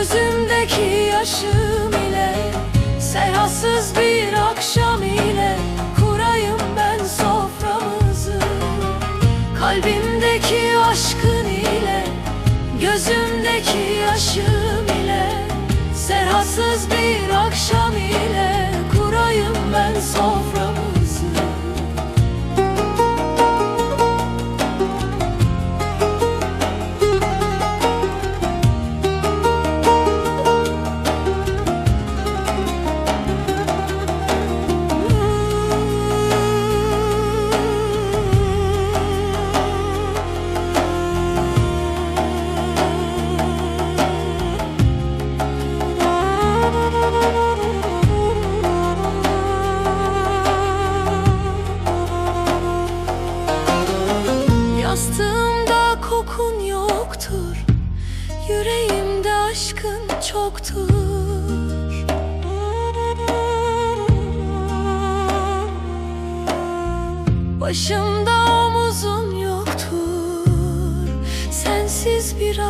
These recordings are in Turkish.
Gözümdeki yaşım ile, serhatsız bir akşam ile kurayım ben soframızı. Kalbimdeki aşkın ile, gözümdeki yaşım ile, serhatsız bir akşam ile kurayım ben soframızı. Yastığımda kokun yoktur, yüreğimde aşkın çoktur. Başımda omuzun yoktur, sensiz bir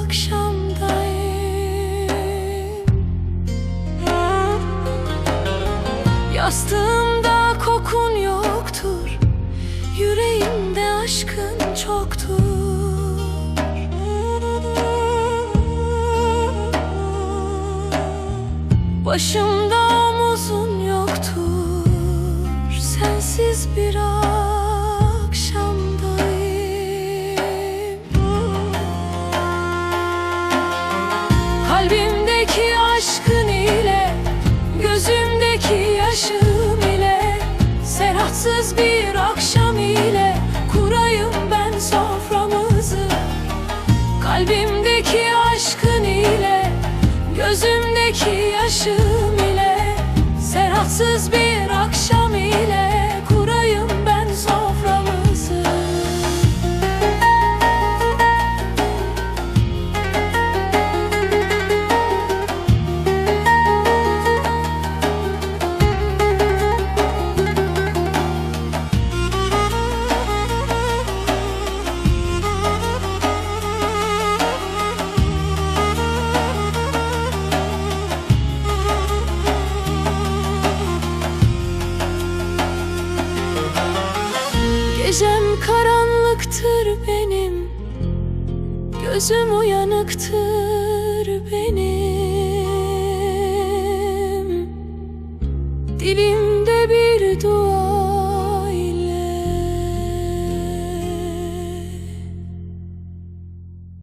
akşamdayım. Yastığımda kokun yoktur, yüreğimde aşkın çoktur. Başımda omuzun yoktur, sensiz bir akşamdayım. Kalbimdeki aşkın ile, gözümdeki yaşım ile, serhatsız bir akşam ile kurayım ben soframızı. Kalbimdeki aşkın ile, gözümdeki yaşım ile, serhatsız bir akşam ile kurayım ben soframızı. Gecem karanlıktır benim, gözüm uyanıktır benim. Dilim